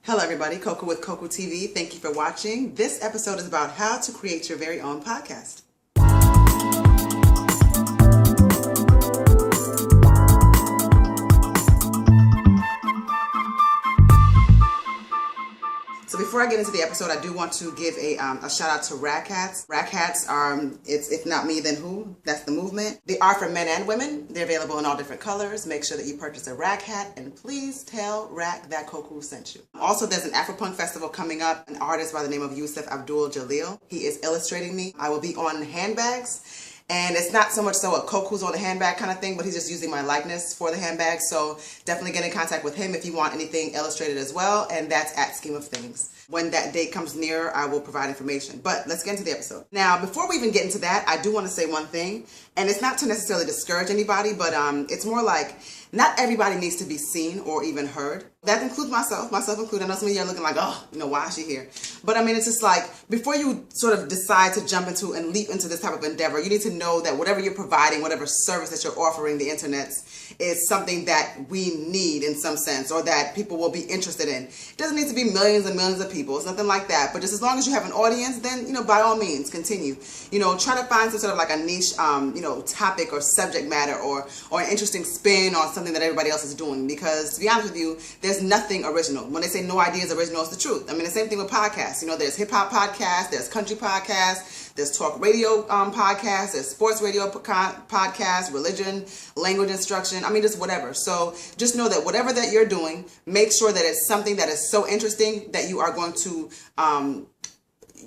Hello everybody, Coco with Coco TV. Thank you for watching. This episode is about how to create your very own podcast. So before I get into the episode, I do want to give a shout out to Rag Hats. Rag Hats are, it's if not me, then who? That's the movement. They are for men and women. They're available in all different colors. Make sure that you purchase a Rag Hat and please tell Rag that Coco sent you. Also, there's an Afropunk festival coming up. An artist by the name of Yusuf Abdul Jalil. He is illustrating me. I will be on handbags. And it's not so much so a Coco's on the handbag kind of thing, but he's just using my likeness for the handbag. So definitely get in contact with him if you want anything illustrated as well. And that's at Scheme of Things. When that date comes near, I will provide information. But let's get into the episode. Now, before we even get into that, I do want to say one thing. And it's not to necessarily discourage anybody, but it's more like not everybody needs to be seen or even heard. That includes myself included. I know some of you are looking like, oh, why is she here? But I mean, it's just like, before you sort of decide to jump into and leap into this type of endeavor, you need to know that whatever you're providing, whatever service that you're offering the internet is something that we need in some sense, or that people will be interested in. It doesn't need to be millions and millions of people. It's nothing like that. But just as long as you have an audience, then, by all means, continue. Try to find some sort of like a niche, topic or subject matter or an interesting spin on something that everybody else is doing. Because to be honest with you, there's nothing original. When they say no idea is original, it's the truth. I mean, the same thing with podcasts. There's hip hop podcasts, there's country podcasts, there's talk radio podcasts, there's sports radio podcasts, religion, language instruction. I mean, just whatever. So just know that whatever that you're doing, make sure that it's something that is so interesting that you are going to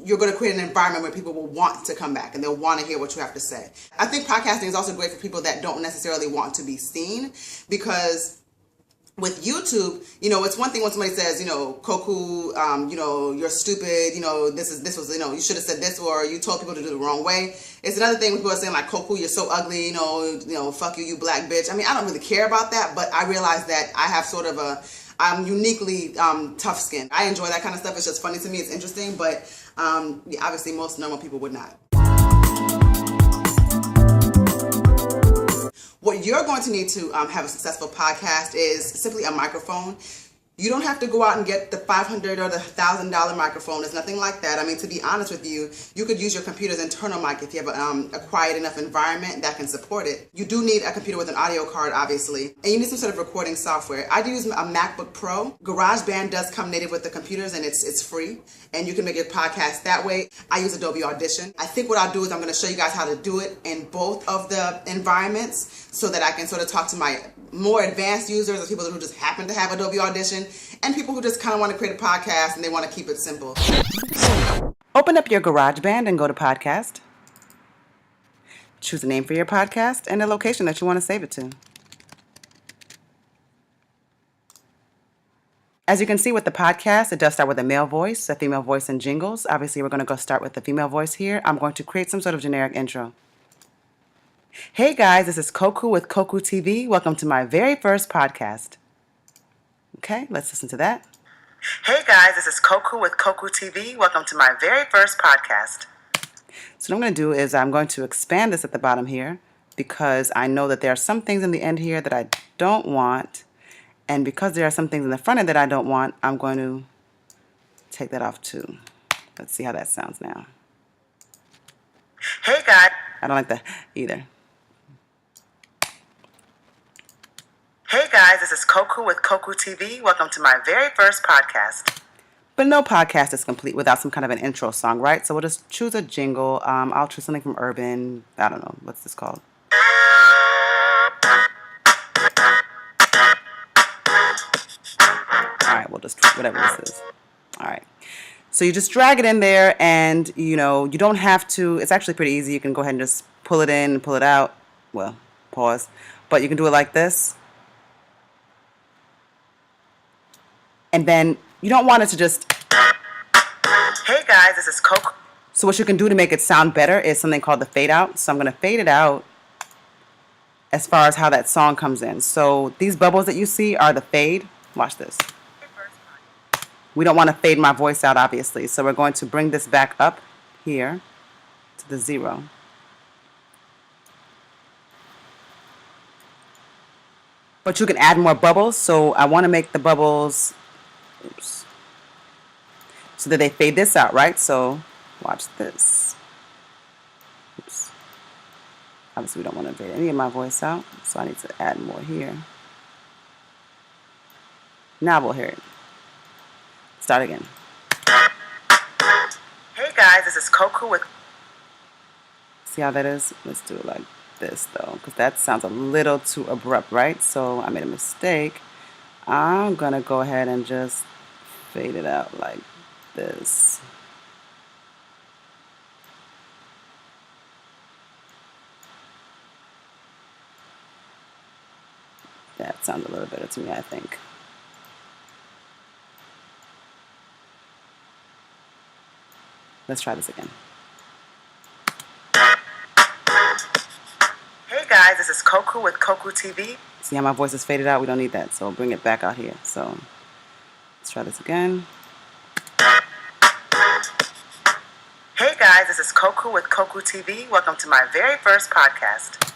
you're going to create an environment where people will want to come back and they'll want to hear what you have to say. I think podcasting is also great for people that don't necessarily want to be seen, because with YouTube, it's one thing when somebody says, Coco, you're stupid, this was, you should have said this, or you told people to do it the wrong way. It's another thing when people are saying like, Coco, you're so ugly, fuck you, you black bitch. I mean, I don't really care about that, but I realize that I have sort of I'm uniquely tough skinned. I enjoy that kind of stuff. It's just funny to me. It's interesting, but obviously most normal people would not. What you're going to need to have a successful podcast is simply a microphone. You don't have to go out and get the $500 or the $1,000 microphone. It's nothing like that. I mean, to be honest with you, you could use your computer's internal mic if you have a quiet enough environment that can support it. You do need a computer with an audio card, obviously, and you need some sort of recording software. I do use a MacBook Pro. GarageBand does come native with the computers, and it's free, and you can make your podcast that way. I use Adobe Audition. I think what I'll do is I'm going to show you guys how to do it in both of the environments so that I can sort of talk to my more advanced users, or people who just happen to have Adobe Audition, and people who just kind of want to create a podcast and they want to keep it simple. Open up your GarageBand and go to podcast. Choose a name for your podcast and a location that you want to save it to. As you can see with the podcast, it does start with a male voice, a female voice, and jingles. Obviously, we're going to go start with the female voice here. I'm going to create some sort of generic intro. Hey guys, this is Coco with Coco TV. Welcome to my very first podcast. Okay, let's listen to that. Hey guys, this is Coco with Coco TV. Welcome to my very first podcast. So what I'm going to do is I'm going to expand this at the bottom here, because I know that there are some things in the end here that I don't want. And because there are some things in the front end that I don't want, I'm going to take that off too. Let's see how that sounds now. Hey guys. I don't like that either. Hey guys, this is Coco with Coco TV. Welcome to my very first podcast. But no podcast is complete without some kind of an intro song, right? So we'll just choose a jingle. I'll choose something from Urban. I don't know. What's this called? All right, we'll just, whatever this is. All right. So you just drag it in there, and, you don't have to. It's actually pretty easy. You can go ahead and just pull it in and pull it out. Well, pause. But you can do it like this. And then you don't want it to just, hey guys, this is Coco. So what you can do to make it sound better is something called the fade out. So I'm going to fade it out as far as how that song comes in. So these bubbles that you see are the fade. Watch this. We don't want to fade my voice out, obviously. So we're going to bring this back up here to the 0. But you can add more bubbles. So I want to make the bubbles, oops, so that they fade this out, right? So watch this. Oops. Obviously, we don't want to fade any of my voice out, so I need to add more here. Now we'll hear it. Start again. Hey guys, this is Koku with... See how that is? Let's do it like this though, because that sounds a little too abrupt, right? So I made a mistake. I'm going to go ahead and just fade it out like this. That sounds a little better to me, I think. Let's try this again. Hey guys, this is Koku with Koku TV. See how my voice is faded out? We don't need that, so bring it back out here. So let's try this again. Hey guys, this is Koku with Koku TV. Welcome to my very first podcast.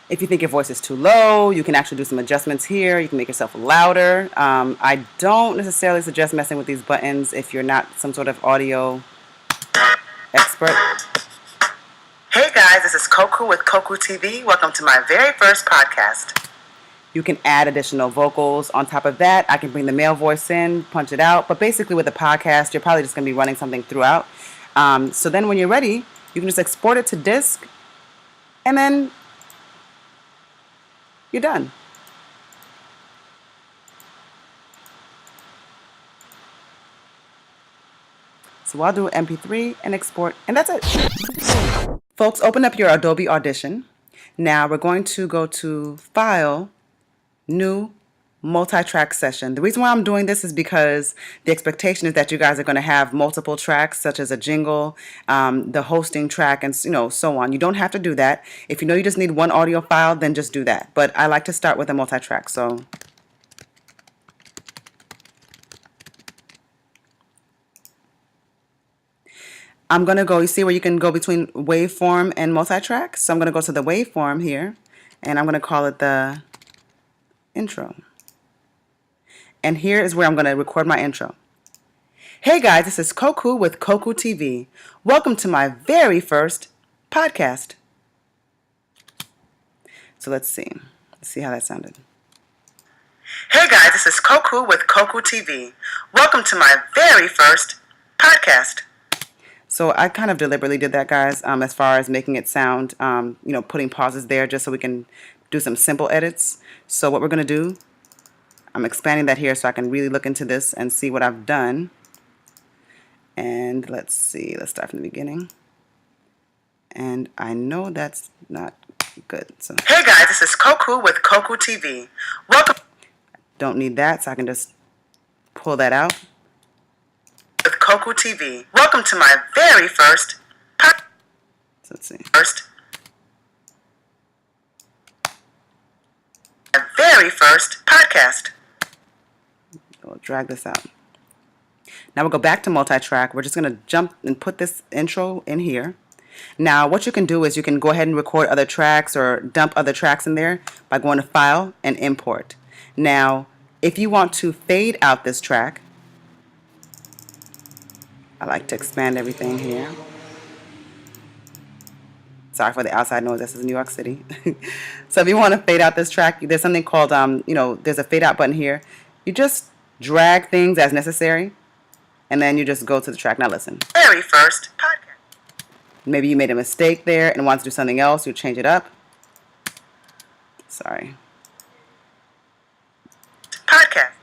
If you think your voice is too low, you can actually do some adjustments here. You can make yourself louder. I don't necessarily suggest messing with these buttons if you're not some sort of audio expert. Hey guys, this is Koku with Koku TV. Welcome to my very first podcast. You can add additional vocals on top of that. I can bring the male voice in, punch it out. But basically with a podcast, you're probably just going to be running something throughout. So then when you're ready, you can just export it to disk, and then you're done. So I'll do MP3 and export, and that's it. Folks, open up your Adobe Audition. Now we're going to go to File, New, Multi-Track Session. The reason why I'm doing this is because the expectation is that you guys are going to have multiple tracks, such as a jingle, the hosting track, and so on. You don't have to do that. If you know you just need one audio file, then just do that. But I like to start with a multi-track, so... I'm going to go, you see where you can go between waveform and multi-track? So I'm going to go to the waveform here, and I'm going to call it the intro. And here is where I'm going to record my intro. Hey guys, this is Koku with Koku TV. Welcome to my very first podcast. So let's see. Let's see how that sounded. Hey guys, this is Koku with Koku TV. Welcome to my very first podcast. So I kind of deliberately did that, guys, as far as making it sound, putting pauses there just so we can do some simple edits. So what we're going to do, I'm expanding that here so I can really look into this and see what I've done. And let's see, let's start from the beginning. And I know that's not good. So. Hey guys, this is Koku with Koku TV. Welcome. Don't need that, so I can just pull that out. With Koku TV. Welcome to my very first podcast. So let's see. My very first podcast. We'll drag this out. Now we'll go back to multi-track. We're just going to jump and put this intro in here. Now what you can do is you can go ahead and record other tracks or dump other tracks in there by going to File and Import. Now if you want to fade out this track, I like to expand everything here. Sorry for the outside noise, this is New York City. So if you want to fade out this track, there's something called, there's a fade out button here. You just drag things as necessary, and then you just go to the track. Now listen. Very first podcast. Maybe you made a mistake there and want to do something else, you change it up. Sorry. Podcast.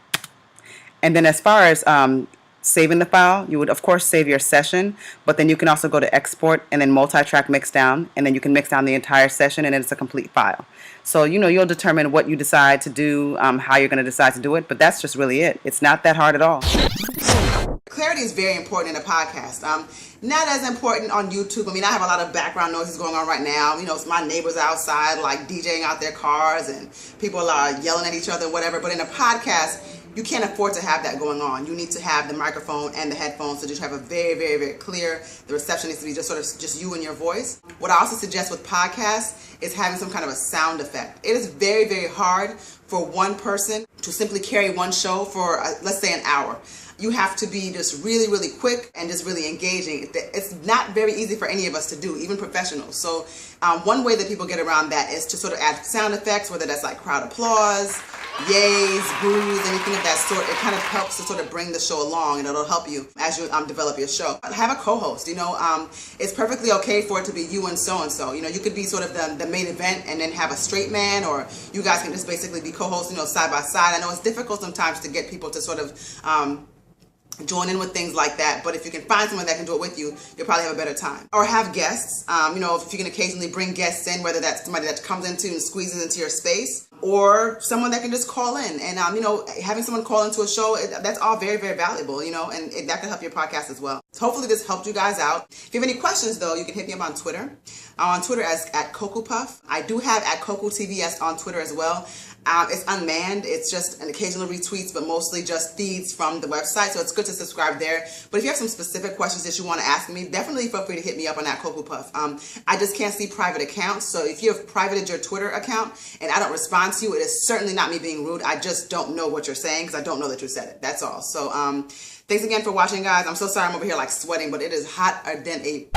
And then as far as saving the file, you would of course save your session, but then you can also go to export and then multi-track mix down, and then you can mix down the entire session and then it's a complete file. So you'll determine what you decide to do, how you're going to decide to do it, but that's just really it. It's not that hard at all. Clarity is very important in a podcast. Not as important on YouTube. I mean, I have a lot of background noises going on right now. It's my neighbors outside like DJing out their cars and people are yelling at each other, whatever. But in a podcast, you can't afford to have that going on. You need to have the microphone and the headphones to just have a very, very, very clear. The reception needs to be just you and your voice. What I also suggest with podcasts is having some kind of a sound effect. It is very, very hard for one person to simply carry one show for, let's say, an hour. you have to be just really, really quick and just really engaging. It's not very easy for any of us to do, even professionals. So one way that people get around that is to sort of add sound effects, whether that's like crowd applause, yays, boos, anything of that sort. It kind of helps to sort of bring the show along, and it'll help you as you develop your show. Have a co-host, it's perfectly okay for it to be you and so-and-so. You could be sort of the main event and then have a straight man, or you guys can just basically be co-hosts, side by side. I know it's difficult sometimes to get people to sort of join in with things like that, but if you can find someone that can do it with you, you'll probably have a better time. Or have guests, if you can occasionally bring guests in, whether that's somebody that comes into and squeezes into your space, or someone that can just call in. And having someone call into a show, that's all very, very valuable, and that can help your podcast as well. So hopefully this helped you guys out. If you have any questions though, you can hit me up on Twitter. I'm on Twitter as @CocoPuff. I do have @CocoTV on Twitter as well. It's unmanned. It's just an occasional retweets, but mostly just feeds from the website. So it's good to subscribe there. But if you have some specific questions that you want to ask me, definitely feel free to hit me up on @CocoPuff. I just can't see private accounts. So if you have privated your Twitter account and I don't respond to you, it is certainly not me being rude. I just don't know what you're saying because I don't know that you said it. That's all. So thanks again for watching, guys. I'm so sorry I'm over here like sweating, but it is hotter than a